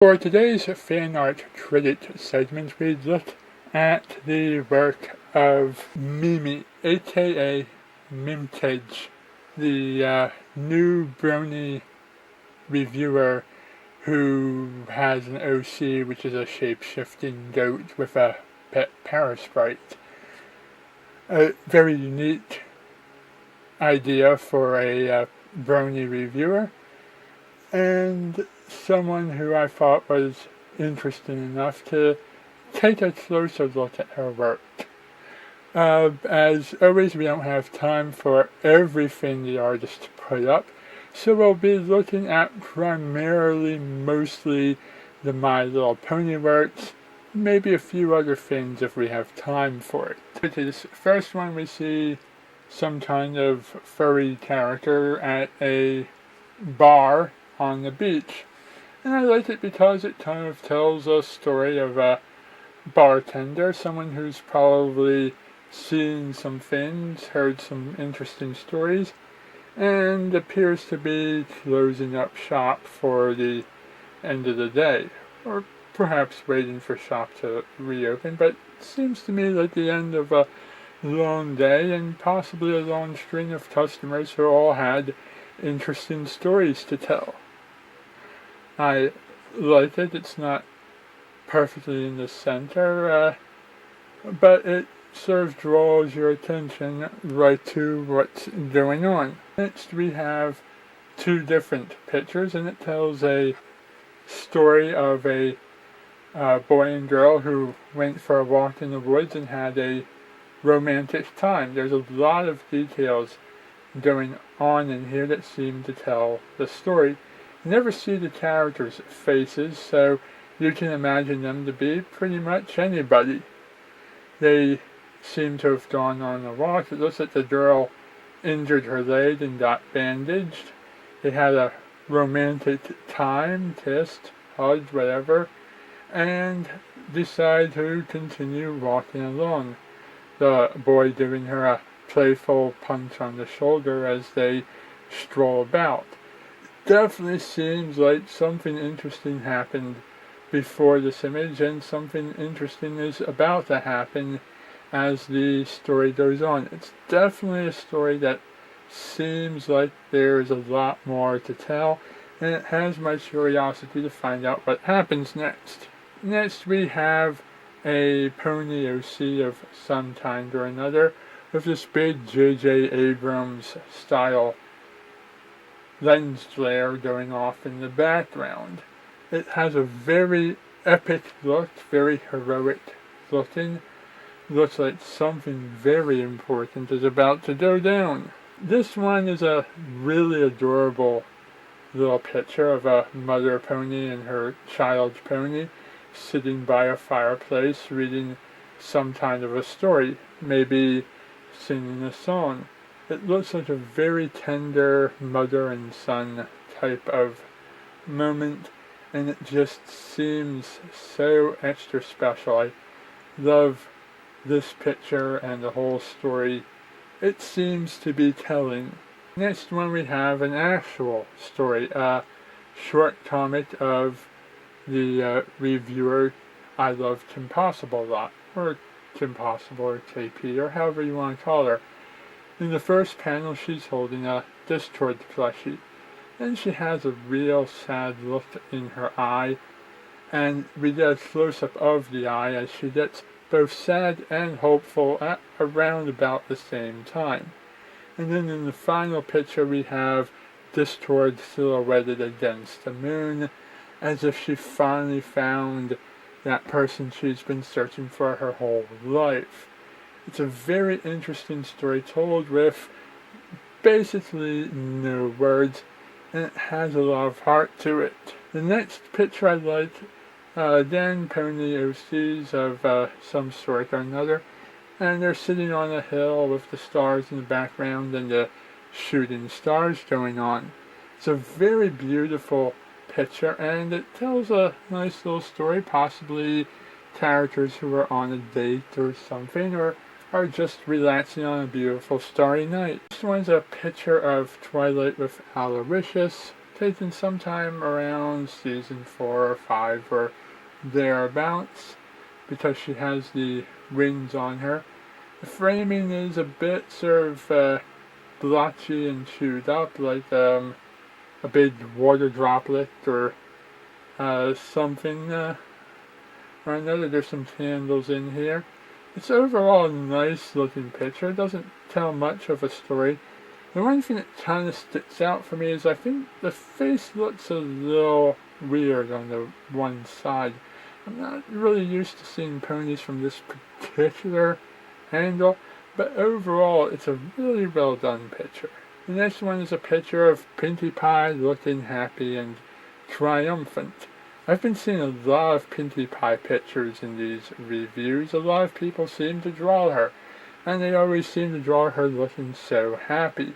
For today's Fanart Critic segment, we look at the work of Mimi, aka Mimkage, the new brony reviewer who has an OC, which is a shape-shifting goat with a pet parasprite. A very unique idea for a brony reviewer, and someone who I thought was interesting enough to take a closer look at her work. As always, we don't have time for everything the artist put up, so we'll be looking at mostly the My Little Pony works, maybe a few other things if we have time for it. With this first one, we see some kind of furry character at a bar on the beach. And I like it because it kind of tells a story of a bartender, someone who's probably seen some things, heard some interesting stories, and appears to be closing up shop for the end of the day, or perhaps waiting for shop to reopen, but it seems to me like the end of a long day and possibly a long string of customers who all had interesting stories to tell. I like it. It's not perfectly in the center, but it sort of draws your attention right to what's going on. Next, we have two different pictures, and it tells a story of a boy and girl who went for a walk in the woods and had a romantic time. There's a lot of details going on in here that seem to tell the story. You never see the characters' faces, so you can imagine them to be pretty much anybody. They seem to have gone on a walk. It looks like the girl injured her leg and got bandaged. They had a romantic time, kissed, hugged, whatever, and decide to continue walking along. The boy giving her a playful punch on the shoulder as they stroll about. Definitely seems like something interesting happened before this image, and something interesting is about to happen as the story goes on. It's definitely a story that seems like there's a lot more to tell, and it has my curiosity to find out what happens next. Next, we have a pony OC of some kind or another with this big J.J. Abrams style lens flare going off in the background. It has a very epic look, very heroic looking. Looks like something very important is about to go down. This one is a really adorable little picture of a mother pony and her child pony sitting by a fireplace reading some kind of a story, maybe singing a song. It looks like a very tender mother and son type of moment, and it just seems so extra special. I love this picture and the whole story it seems to be telling. Next one, we have an actual story, a short comic of the reviewer I Love Kim Possible a lot, or Kim Possible, or KP, or however you want to call her. In the first panel, she's holding a Discord plushie, and she has a real sad look in her eye, and we get a close-up of the eye as she gets both sad and hopeful at around about the same time. And then in the final picture, we have Discord silhouetted against the moon, as if she finally found that person she's been searching for her whole life. It's a very interesting story told with basically no words, and it has a lot of heart to it. The next picture I like, again, pony OCs of some sort or another, and they're sitting on a hill with the stars in the background and the shooting stars going on. It's a very beautiful picture, and it tells a nice little story, possibly characters who are on a date or something, or are just relaxing on a beautiful starry night. This one's a picture of Twilight with Aloysius, taken sometime around season 4 or 5 or thereabouts, because she has the rings on her. The framing is a bit sort of blotchy and chewed up, like a big water droplet or something or another. There's some candles in here. It's overall a nice looking picture. It doesn't tell much of a story. The one thing that kind of sticks out for me is I think the face looks a little weird on the one side. I'm not really used to seeing ponies from this particular angle, but overall it's a really well done picture. The next one is a picture of Pinkie Pie looking happy and triumphant. I've been seeing a lot of Pinkie Pie pictures in these reviews. A lot of people seem to draw her, and they always seem to draw her looking so happy.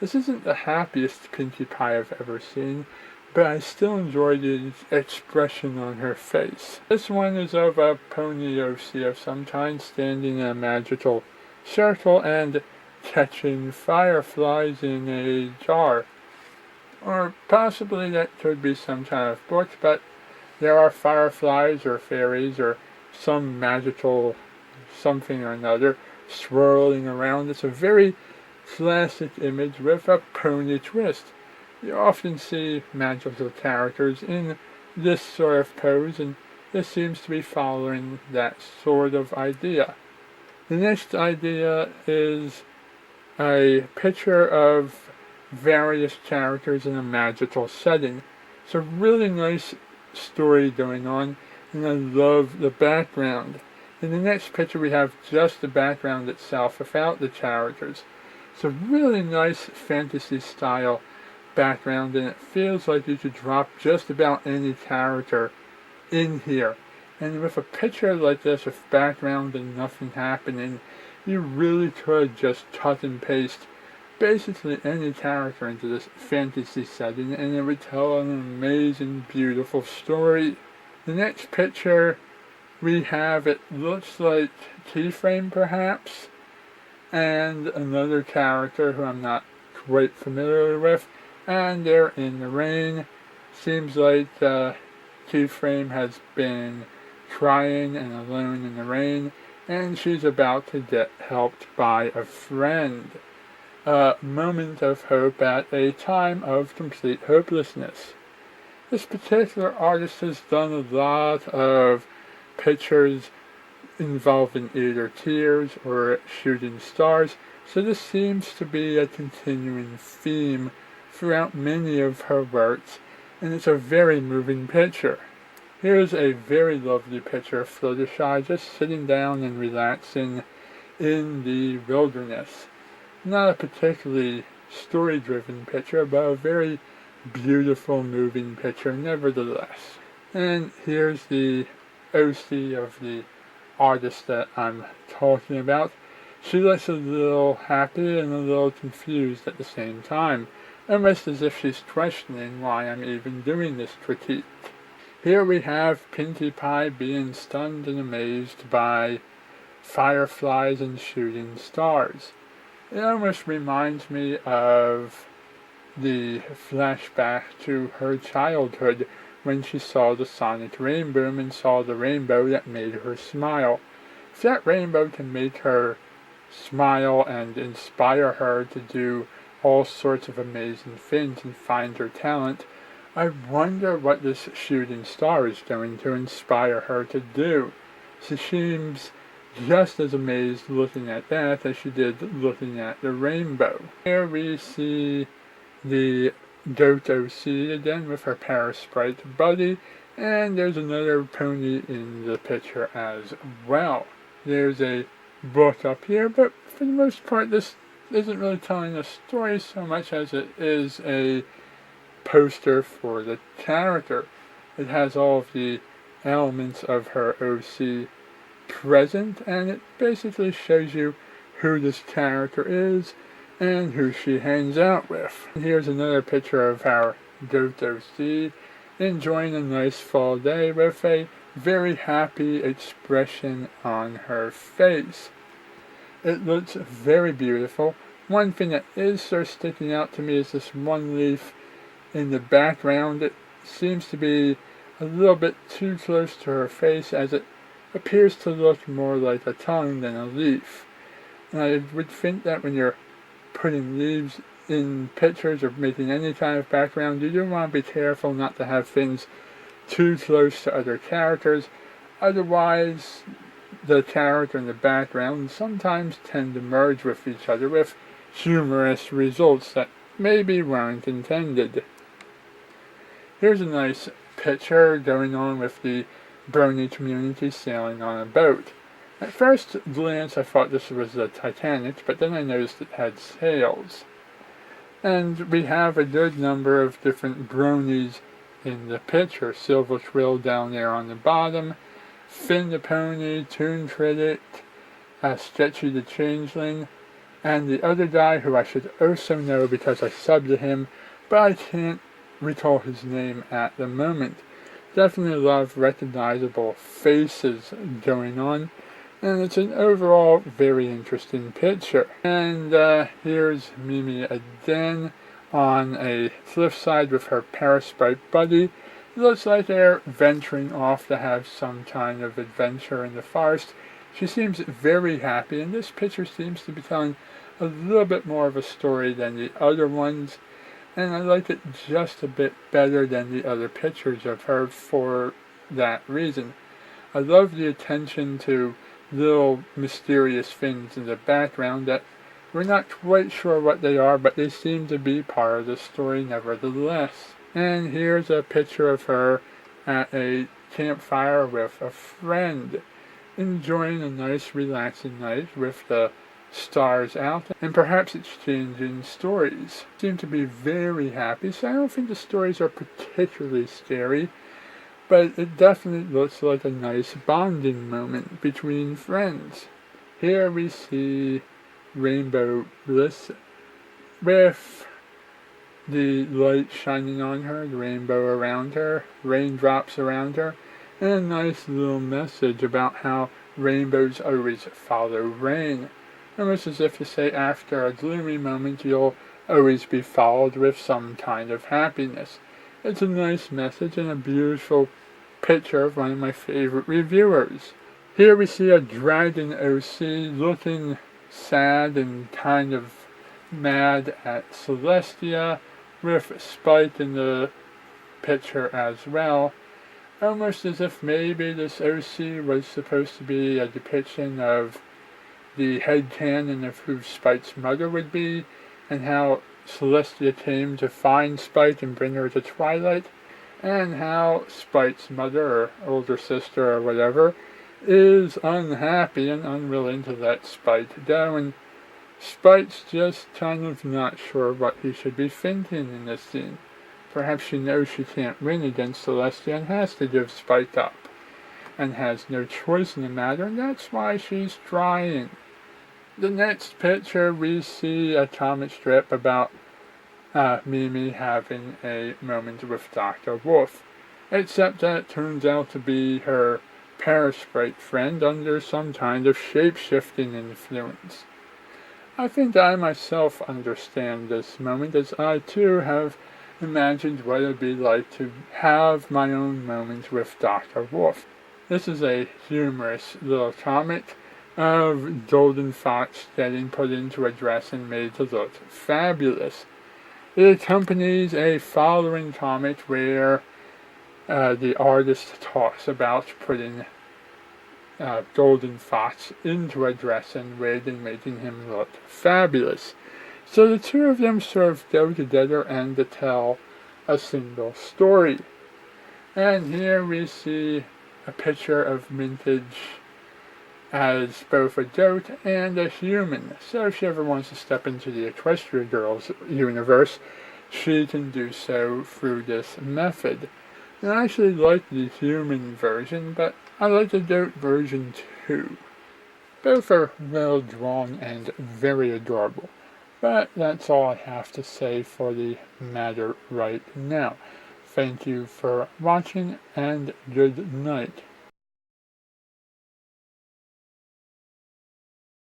This isn't the happiest Pinkie Pie I've ever seen, but I still enjoy the expression on her face. This one is of a pony OC of some kind standing in a magical circle and catching fireflies in a jar. Or possibly that could be some kind of book, but there are fireflies or fairies or some magical something or another swirling around. It's a very classic image with a pony twist. You often see magical characters in this sort of pose, and this seems to be following that sort of idea. The next idea is a picture of various characters in a magical setting. It's a really nice story going on, and I love the background. In the next picture we have just the background itself without the characters. It's a really nice fantasy style background, and it feels like you could drop just about any character in here. And with a picture like this with background and nothing happening, you really could just cut and paste basically any character into this fantasy setting, and it would tell an amazing, beautiful story. The next picture we have, it looks like Keyframe perhaps, and another character who I'm not quite familiar with, and they're in the rain. Seems like Keyframe has been crying and alone in the rain, and she's about to get helped by a friend. A moment of hope at a time of complete hopelessness. This particular artist has done a lot of pictures involving either tears or shooting stars, so this seems to be a continuing theme throughout many of her works, and it's a very moving picture. Here's a very lovely picture of Fluttershy just sitting down and relaxing in the wilderness. Not a particularly story-driven picture, but a very beautiful, moving picture nevertheless. And here's the OC of the artist that I'm talking about. She looks a little happy and a little confused at the same time, almost as if she's questioning why I'm even doing this critique. Here we have Pinkie Pie being stunned and amazed by fireflies and shooting stars. It almost reminds me of the flashback to her childhood when she saw the sonic rainbow and saw the rainbow that made her smile. If that rainbow can make her smile and inspire her to do all sorts of amazing things and find her talent, I wonder what this shooting star is going to inspire her to do. She seems just as amazed looking at that as she did looking at the rainbow. Here we see the goat OC again with her Parasprite buddy, and there's another pony in the picture as well. There's a book up here, but for the most part this isn't really telling a story so much as it is a poster for the character. It has all of the elements of her OC present, and it basically shows you who this character is and who she hangs out with. And here's another picture of our goat OC enjoying a nice fall day with a very happy expression on her face. It looks very beautiful. One thing that is sort of sticking out to me is this one leaf in the background, it seems to be a little bit too close to her face, as it appears to look more like a tongue than a leaf. And I would think that when you're putting leaves in pictures or making any kind of background, you do want to be careful not to have things too close to other characters. Otherwise, the character and the background sometimes tend to merge with each other with humorous results that maybe weren't intended. Here's a nice picture going on with the Brony community sailing on a boat. At first glance I thought this was the Titanic, but then I noticed it had sails. And we have a good number of different bronies in the picture. Silver Twill down there on the bottom, Finn the Pony, Toon Critic, Sketchy the Changeling, and the other guy who I should also know because I subbed to him, but I can't recall his name at the moment. Definitely a lot of recognizable faces going on, and it's an overall very interesting picture. And here's Mimi again on a cliffside with her Paraspite buddy. It looks like they're venturing off to have some kind of adventure in the forest. She seems very happy, and this picture seems to be telling a little bit more of a story than the other ones, and I like it just a bit better than the other pictures of her for that reason. I love the attention to little mysterious things in the background that we're not quite sure what they are, but they seem to be part of the story nevertheless. And here's a picture of her at a campfire with a friend, enjoying a nice relaxing night with the stars out and perhaps exchanging stories. Seem to be very happy, so I don't think the stories are particularly scary, but it definitely looks like a nice bonding moment between friends. Here we see Rainbow Bliss with the light shining on her, the rainbow around her, raindrops around her, and a nice little message about how rainbows always follow rain. Almost as if to say after a gloomy moment you'll always be followed with some kind of happiness. It's a nice message and a beautiful picture of one of my favorite reviewers. Here we see a Dragon OC looking sad and kind of mad at Celestia, with Spike in the picture as well, almost as if maybe this OC was supposed to be a depiction of the headcanon of who Spike's mother would be, and how Celestia came to find Spike and bring her to Twilight, and how Spike's mother, or older sister, or whatever, is unhappy and unwilling to let Spike go, and Spike's just kind of not sure what he should be thinking in this scene. Perhaps she knows she can't win against Celestia and has to give Spike up, and has no choice in the matter, and that's why she's trying. The next picture we see a comic strip about Mimi having a moment with Dr. Wolf, except that it turns out to be her Parasprite friend under some kind of shape-shifting influence. I think I myself understand this moment, as I too have imagined what it would be like to have my own moment with Dr. Wolf. This is a humorous little comic of Golden Fox getting put into a dress and made to look fabulous. It accompanies a following comic where the artist talks about putting Golden Fox into a dress and wig and making him look fabulous. So the two of them sort of go together and to tell a single story. And here we see a picture of Mimkage as both a goat and a human. So if she ever wants to step into the Equestria Girls universe, she can do so through this method. And I actually like the human version, but I like the goat version too. Both are well drawn and very adorable. But that's all I have to say for the matter right now. Thank you for watching, and good night.